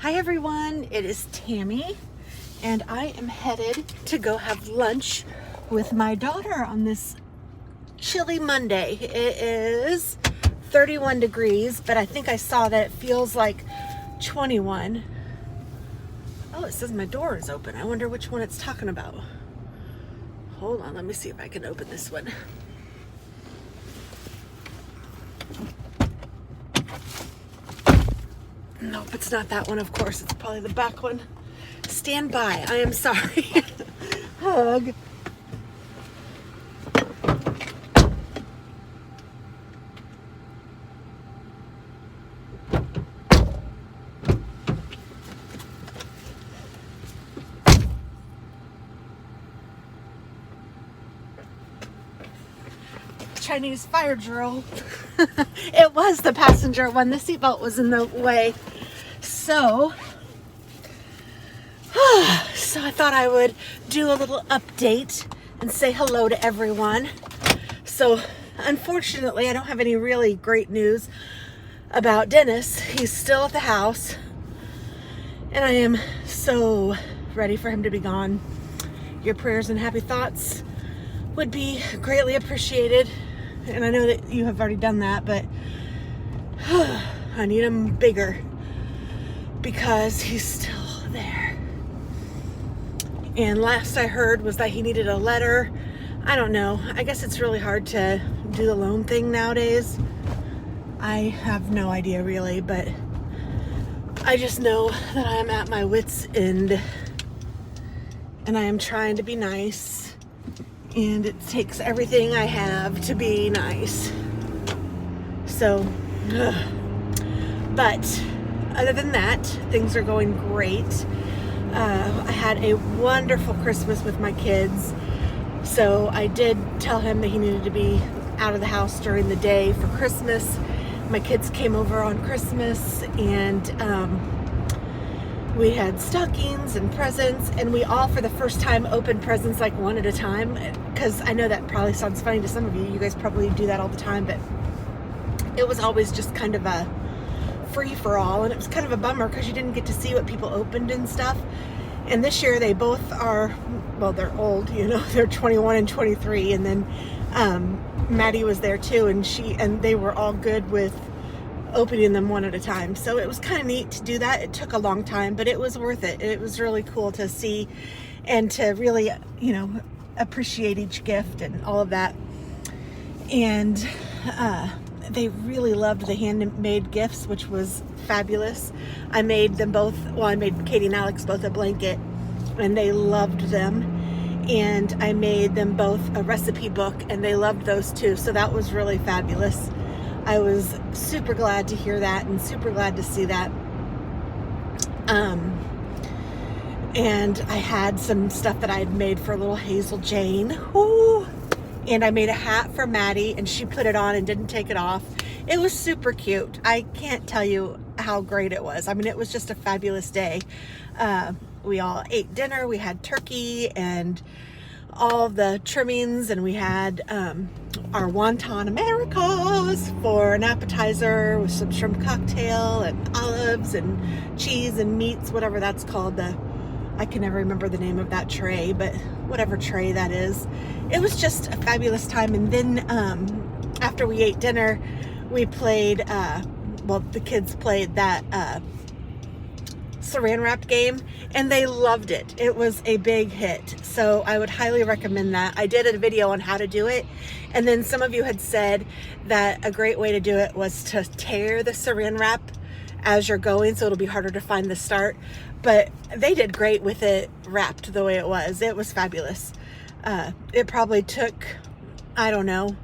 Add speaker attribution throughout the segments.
Speaker 1: Hi everyone, it is Tammy and I am headed to go have lunch with my daughter on this chilly Monday. It is 31 degrees, but I think I saw that it feels like 21. Oh, it says my door is open. I wonder which one it's talking about. Hold on, let me see if I can open this one. Nope, it's not that one, of course. It's probably the back one. Stand by. I am sorry. Hug. Chinese fire drill. It was the passenger one. The seatbelt was in the way. So I thought I would do a little update and say hello to everyone. So unfortunately, I don't have any really great news about Dennis. He's still at the house and I am so ready for him to be gone. Your prayers and happy thoughts would be greatly appreciated. And I know that you have already done that, but I need him bigger because he's still there. And last I heard was that he needed a letter. I don't know. I guess it's really hard to do the loan thing nowadays. I have no idea really, but I just know that I am at my wit's end and I am trying to be nice. And it takes everything I have to be nice. So, but other than that, things are going great. I had a wonderful Christmas with my kids. So I did tell him that he needed to be out of the house during the day for Christmas. My kids came over on Christmas and we had stockings and presents, and we all for the first time opened presents like one at a time, because I know that probably sounds funny to some of you. You guys probably do that all the time, but it was always just kind of a free-for-all, and it was kind of a bummer because you didn't get to see what people opened and stuff. And this year they both are, well, they're old, you know, they're 21 and 23, and then Maddie was there too, and they were all good with opening them one at a time. So it was kind of neat to do that. It took a long time, but it was worth it. It was really cool to see and to really, you know, appreciate each gift and all of that. And they really loved the handmade gifts, which was fabulous. I made them both, well, I made Katie and Alex both a blanket and they loved them. And I made them both a recipe book and they loved those too. So that was really fabulous. I was super glad to hear that and super glad to see that. And I had some stuff that I had made for little Hazel Jane. Ooh. And I made a hat for Maddie and she put it on and didn't take it off. It was super cute. I can't tell you how great it was. I mean, it was just a fabulous day. We all ate dinner. We had turkey and all the trimmings, and we had our wonton Americas for an appetizer with some shrimp cocktail and olives and cheese and meats, whatever that's called. I can never remember the name of that tray, but whatever tray that is. It was just a fabulous time. And then after we ate dinner, we played, well, the kids played that saran wrapped game and they loved it. It was a big hit. So I would highly recommend that. I did a video on how to do it. And then some of you had said that a great way to do it was to tear the saran wrap as you're going, so it'll be harder to find the start. But they did great with it wrapped the way it was. It was fabulous. It probably took, I don't know,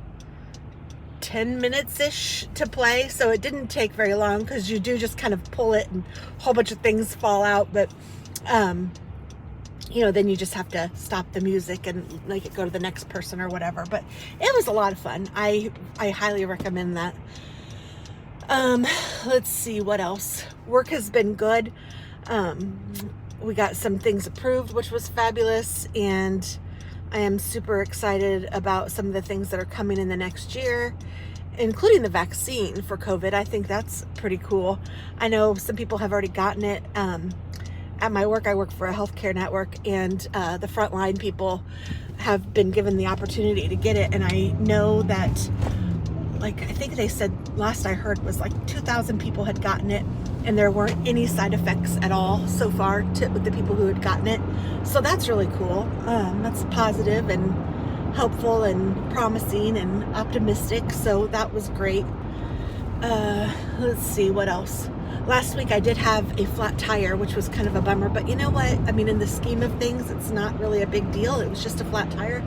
Speaker 1: 10 minutes-ish to play, so it didn't take very long because you do just kind of pull it and a whole bunch of things fall out, but you know, then you just have to stop the music and make it go to the next person or whatever. But it was a lot of fun. I highly recommend that. Let's see what else. Work has been good. We got some things approved, which was fabulous, and I am super excited about some of the things that are coming in the next year. including the vaccine for COVID. I think that's pretty cool. I know some people have already gotten it. At my work, I work for a healthcare network, and the frontline people have been given the opportunity to get it. And I know that, like, I think they said, last I heard, was like 2,000 people had gotten it, and there weren't any side effects at all so far with the people who had gotten it. So that's really cool. That's positive and helpful and promising and optimistic. So that was great. Let's see what else. Last week I did have a flat tire, which was kind of a bummer, but you know what? I mean, in the scheme of things, it's not really a big deal. It was just a flat tire,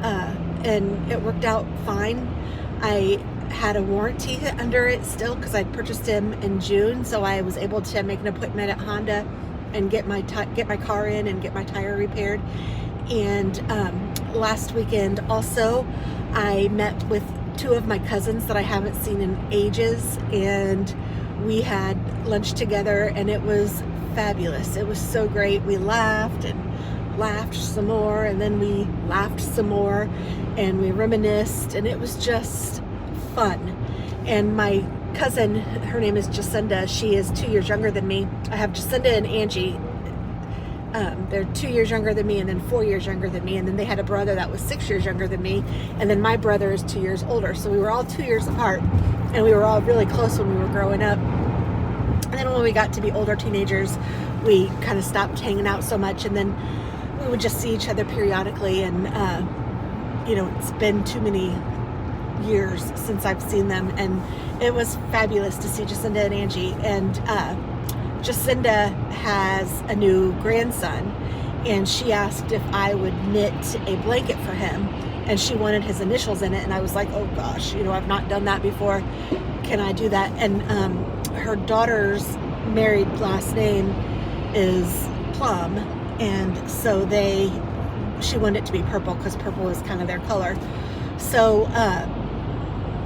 Speaker 1: and it worked out fine. I had a warranty under it still because I'd purchased him in June, so I was able to make an appointment at Honda and get my car in and get my tire repaired. And last weekend also, I met with two of my cousins that I haven't seen in ages, and we had lunch together, and it was fabulous. It was so great. We laughed and laughed some more, and then we laughed some more, and we reminisced, and it was just fun. And my cousin, her name is Jacinda. She is 2 years younger than me. I have Jacinda and Angie. They're 2 years younger than me, and then 4 years younger than me, and then they had a brother that was 6 years younger than me, and then my brother is 2 years older. So we were all 2 years apart, and we were all really close when we were growing up. And then when we got to be older teenagers, we kind of stopped hanging out so much, and then we would just see each other periodically. And it's been too many years since I've seen them, and it was fabulous to see Jacinda and Angie. And Jacinda has a new grandson, and she asked if I would knit a blanket for him, and she wanted his initials in it, and I was like, oh gosh, I've not done that before. Can I do that? And her daughter's married last name is Plum, and so she wanted it to be purple because purple is kind of their color. So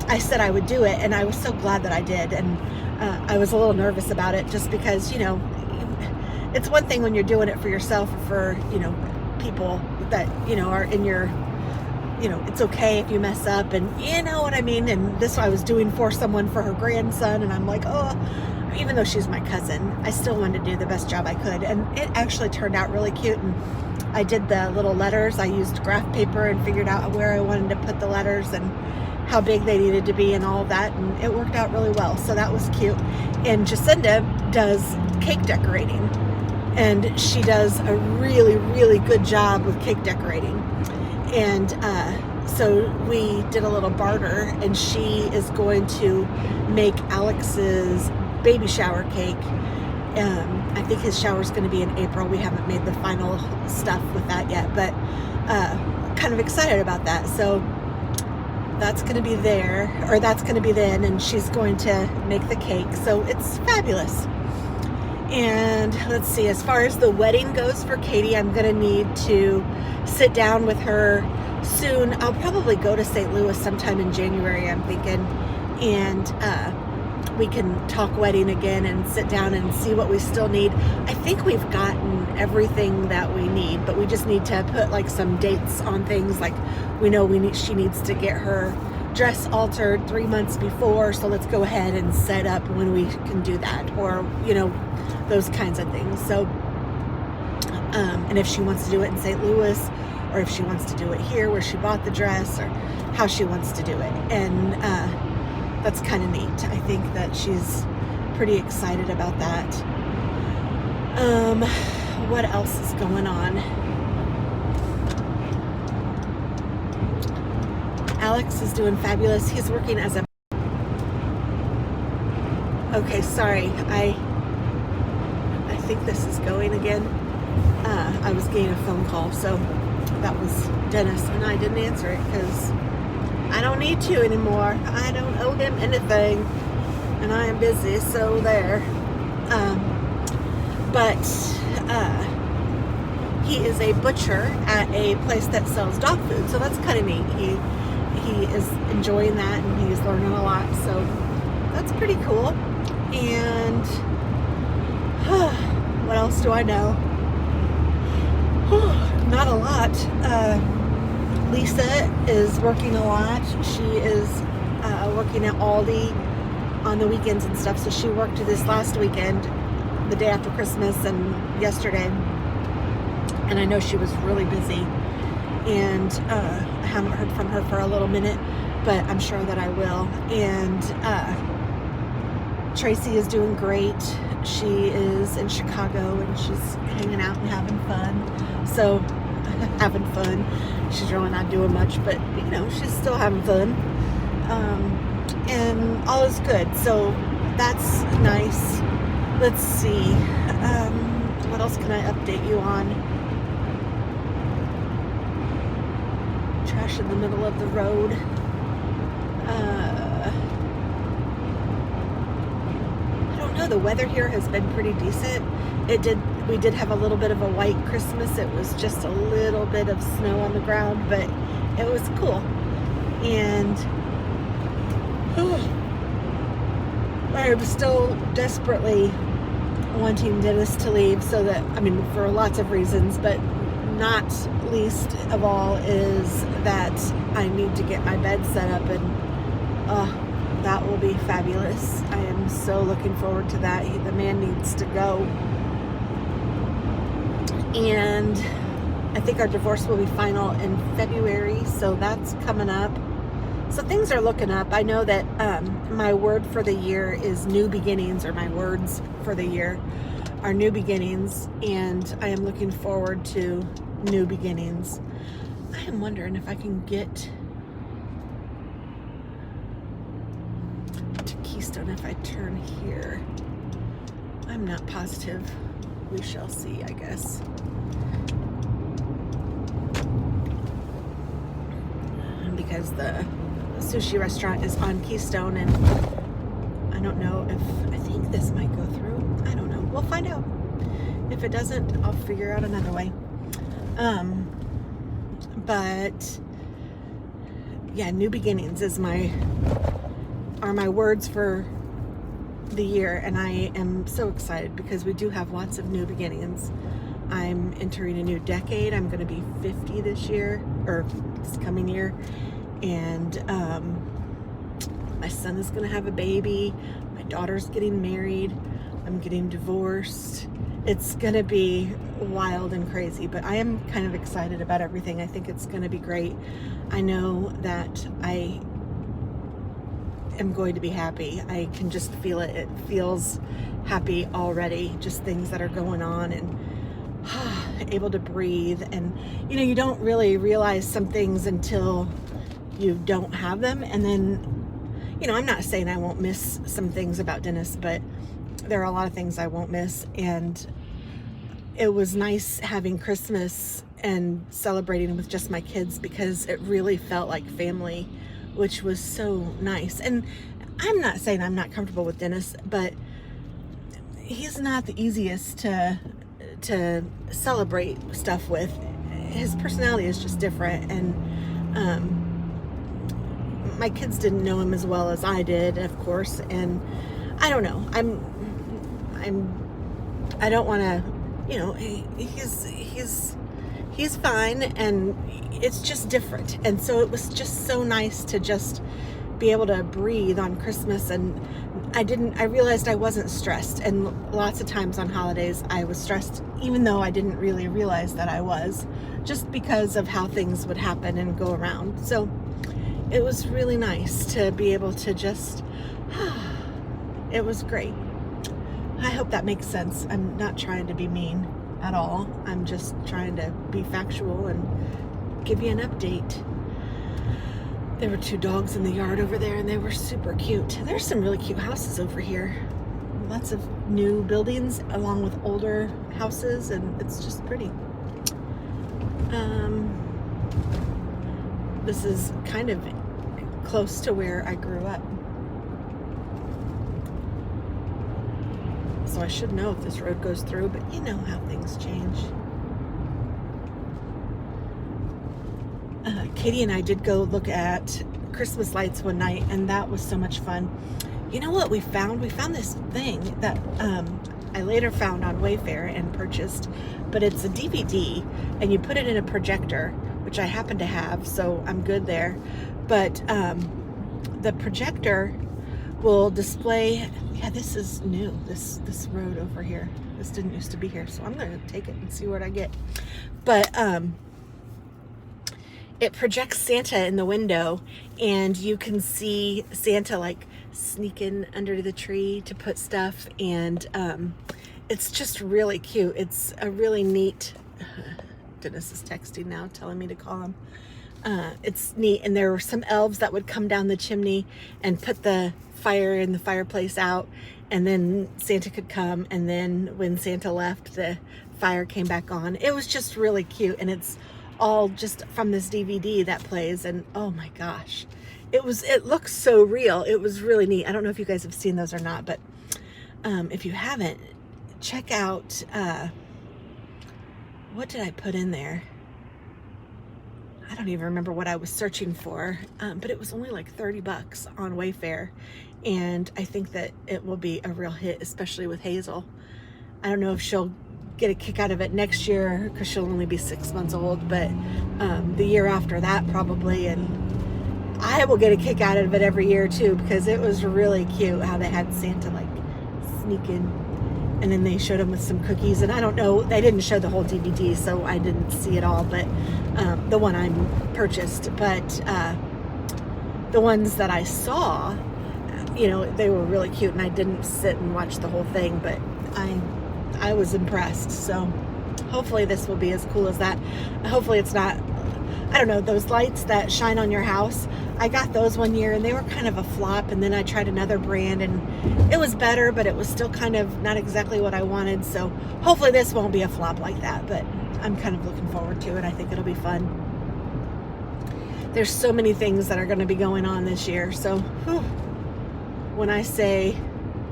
Speaker 1: I said I would do it, and I was so glad that I did. And I was a little nervous about it just because, it's one thing when you're doing it for yourself or for, people that, are in your, it's okay if you mess up, and you know what I mean? And this I was doing for someone for her grandson, and I'm like, oh, even though she's my cousin, I still wanted to do the best job I could. And it actually turned out really cute. And I did the little letters. I used graph paper and figured out where I wanted to put the letters and how big they needed to be and all of that, and it worked out really well. So that was cute. And Jacinda does cake decorating, and she does a really, really good job with cake decorating. And so we did a little barter, and she is going to make Alex's baby shower cake. I think his shower is going to be in April. We haven't made the final stuff with that yet, but kind of excited about that. So that's going to be there, or that's going to be then, and she's going to make the cake. So it's fabulous. And let's see, as far as the wedding goes for Katie, I'm going to need to sit down with her soon. I'll probably go to St. Louis sometime in January, I'm thinking, and we can talk wedding again and sit down and see what we still need. I think we've gotten everything that we need, but we just need to put like some dates on things. Like we know she needs to get her dress altered 3 months before, so let's go ahead and set up when we can do that, or those kinds of things. So and if she wants to do it in St. Louis, or if she wants to do it here where she bought the dress, or how she wants to do it. And that's kind of neat. I think that she's pretty excited about that. What else is going on? Alex is doing fabulous. He's working as a... Okay, sorry. I think this is going again. I was getting a phone call, so that was Dennis, and I didn't answer it because I don't need to anymore. I don't owe him anything, and I am busy, so there. But he is a butcher at a place that sells dog food, so that's kind of neat. He is enjoying that, and he's learning a lot, so that's pretty cool. And what else do I know? Not a lot. Lisa is working a lot. She is working at Aldi on the weekends and stuff. So she worked this last weekend, the day after Christmas, and yesterday. And I know she was really busy. And I haven't heard from her for a little minute, but I'm sure that I will. And Tracy is doing great. She is in Chicago and she's hanging out and having fun. So, having fun. She's really not doing much, but you know, she's still having fun. And all is good. So, that's nice. Let's see. What else can I update you on? Trash in the middle of the road. I don't know. The weather here has been pretty decent. We did have a little bit of a white Christmas. It was just a little bit of snow on the ground, but it was cool. And I'm still desperately wanting Dennis to leave, so that, I mean, for lots of reasons, but not least of all is that I need to get my bed set up, and that will be fabulous. I am so looking forward to that. The man needs to go. And I think our divorce will be final in February, so that's coming up. So things are looking up. I know that my word for the year is new beginnings, or my words for the year are new beginnings, and I am looking forward to new beginnings. I am wondering if I can get to Keystone if I turn here. I'm not positive. We shall see, I guess. Because the sushi restaurant is on Keystone, and I don't know if, I think this might go through. I don't know. We'll find out. If it doesn't, I'll figure out another way. But yeah, new beginnings are my words for the year, and I am so excited because we do have lots of new beginnings. I'm entering a new decade. I'm going to be 50 this year, or this coming year, and my son is going to have a baby. My daughter's getting married. I'm getting divorced. It's going to be wild and crazy, but I am kind of excited about everything. I think it's going to be great. I know that I am going to be happy. I can just feel it. It feels happy already. Just things that are going on, and able to breathe. And you know, you don't really realize some things until you don't have them. And then, you know, I'm not saying I won't miss some things about Dennis, but there are a lot of things I won't miss. And it was nice having Christmas and celebrating with just my kids, because it really felt like family, which was so nice. And I'm not saying I'm not comfortable with Dennis, but he's not the easiest to celebrate stuff with. His personality is just different, and my kids didn't know him as well as I did, of course, and I don't know. I don't want to, you know, he's fine, and it's just different. And so it was just so nice to just be able to breathe on Christmas. And I realized I wasn't stressed. And lots of times on holidays I was stressed, even though I didn't really realize that I was, just because of how things would happen and go around. So it was really nice to be able to just, it was great. I hope that makes sense. I'm not trying to be mean at all. I'm just trying to be factual and give you an update. There were 2 dogs in the yard over there, and they were super cute. There's some really cute houses over here. Lots of new buildings along with older houses, and it's just pretty. This is kind of close to where I grew up. So I should know if this road goes through, but you know how things change. Katie and I did go look at Christmas lights one night, and that was so much fun. You know what we found? We found this thing that I later found on Wayfair and purchased, but it's a DVD, and you put it in a projector, which I happen to have, so I'm good there. But the projector will display, yeah, this is new, this road over here. This didn't used to be here, so I'm gonna take it and see what I get. But it projects Santa in the window, and you can see Santa like sneaking under the tree to put stuff, and it's just really cute. It's a really neat, Dennis is texting now telling me to call him. It's neat, and there were some elves that would come down the chimney and put the fire in the fireplace out, and then Santa could come, and then when Santa left, the fire came back on. It was just really cute, and it's all just from this DVD that plays, and oh my gosh, it looks so real. It was really neat. I don't know if you guys have seen those or not, but if you haven't, check out, what did I put in there? I don't even remember what I was searching for, but it was only like 30 bucks on Wayfair, and I think that it will be a real hit, especially with Hazel. I don't know if she'll get a kick out of it next year because she'll only be 6 months old, but the year after that probably, and I will get a kick out of it every year too, because it was really cute how they had Santa like sneak in, and then they showed him with some cookies, and I don't know, they didn't show the whole DVD, so I didn't see it all, but the one I purchased, but the ones that I saw, you know, they were really cute, and I didn't sit and watch the whole thing, but I was impressed. So hopefully this will be as cool as that. Hopefully it's not, I don't know, those lights that shine on your house. I got those one year and they were kind of a flop, and then I tried another brand and it was better, but it was still kind of not exactly what I wanted. So hopefully this won't be a flop like that, but I'm kind of looking forward to it. I think it'll be fun. There's so many things that are going to be going on this year. So whew, when I say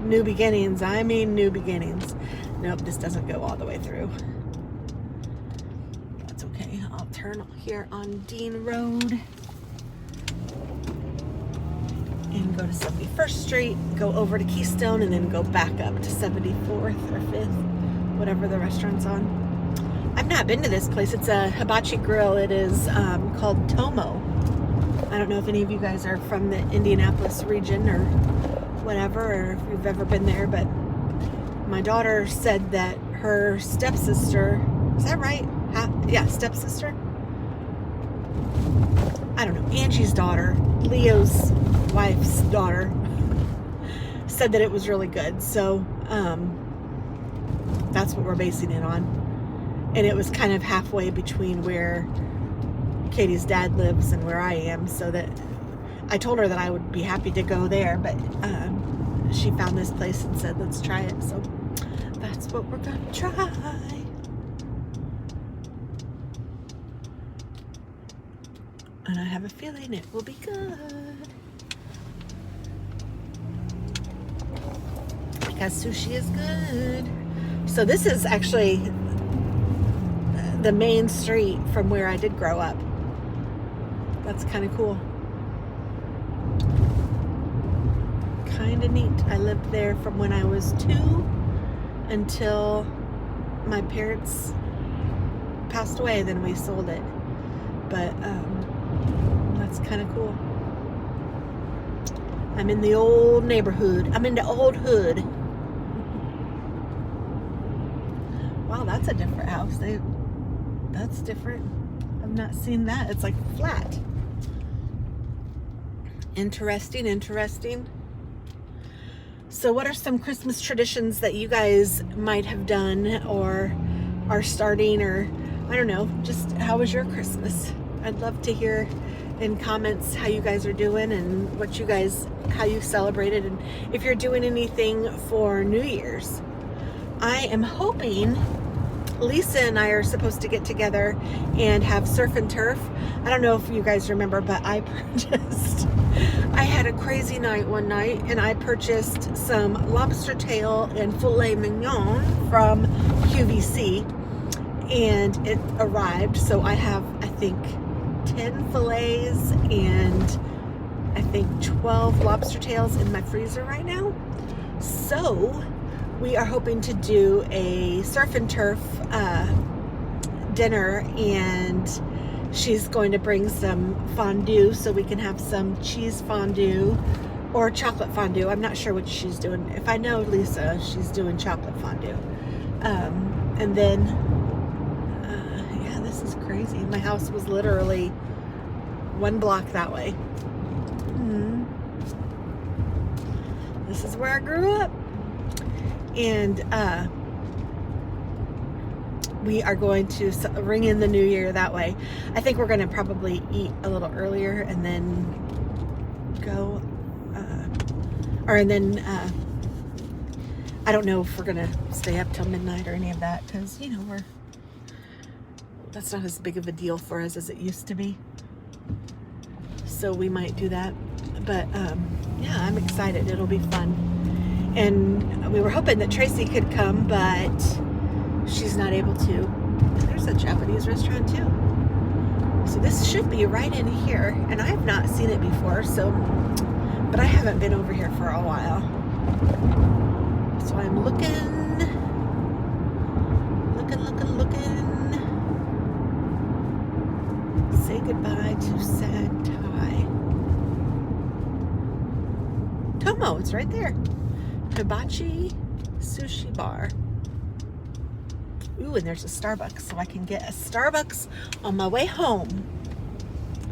Speaker 1: new beginnings, I mean new beginnings. Nope, this doesn't go all the way through. That's okay. I'll turn here on Dean Road and go to 71st Street, go over to Keystone, and then go back up to 74th or 5th, whatever the restaurant's on. I've not been to this place. It's a hibachi grill. It is called Tomo. I don't know if any of you guys are from the Indianapolis region or whatever, or if you've ever been there, but my daughter said that her stepsister, is that right? Yeah, stepsister? I don't know, Angie's daughter, Leo's wife's daughter, said that it was really good. So that's what we're basing it on. And it was kind of halfway between where Katie's dad lives and where I am, so that I told her that I would be happy to go there, but she found this place and said, let's try it. So that's what we're gonna try. And I have a feeling it will be good, because sushi is good. So this is actually the main street from where I did grow up. That's kind of cool. Kind of neat. I lived there from when I was 2 until my parents passed away. Then we sold it. But that's kind of cool. I'm in the old neighborhood. I'm in the old hood. Wow, that's a different house. That's different. I've not seen that. It's like flat. Interesting, interesting. So what are some Christmas traditions that you guys might have done or are starting, or I don't know, just how was your Christmas? I'd love to hear in comments how you guys are doing and how you celebrated, and if you're doing anything for New Year's. I am hoping, Lisa and I are supposed to get together and have surf and turf. I don't know if you guys remember, but I had a crazy night one night, and I purchased some lobster tail and filet mignon from QVC, and it arrived. So I have, I think, 10 fillets and I think 12 lobster tails in my freezer right now. So we are hoping to do a surf and turf dinner and she's going to bring some fondue so we can have some cheese fondue or chocolate fondue. I'm not sure what she's doing. If I know Lisa, she's doing chocolate fondue. And then, yeah, this is crazy. My house was literally 1 block that way. This is where I grew up. And we are going to ring in the new year that way. I think we're going to probably eat a little earlier and then go, I don't know if we're going to stay up till midnight or any of that, because, you know, that's not as big of a deal for us as it used to be. So we might do that. But yeah, I'm excited. It'll be fun. And we were hoping that Tracy could come, but she's not able to. There's a Japanese restaurant too. So this should be right in here. And I have not seen it before, but I haven't been over here for a while. So I'm looking. Say goodbye to Sad Thai. Tomo, it's right there. Hibachi Sushi Bar. Ooh, and there's a Starbucks, so I can get a Starbucks on my way home.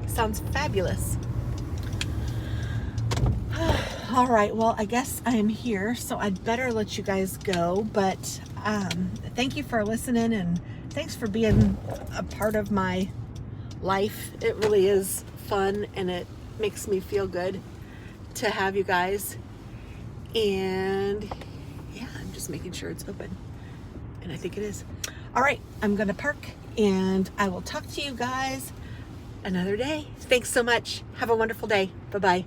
Speaker 1: Sounds fabulous. All right, well, I guess I'm here, so I'd better let you guys go. But thank you for listening, and thanks for being a part of my life. It really is fun, and it makes me feel good to have you guys. And yeah, I'm just making sure it's open, and I think it is. All right, I'm gonna park, and I will talk to you guys another day. Thanks so much. Have a wonderful day. Bye-bye.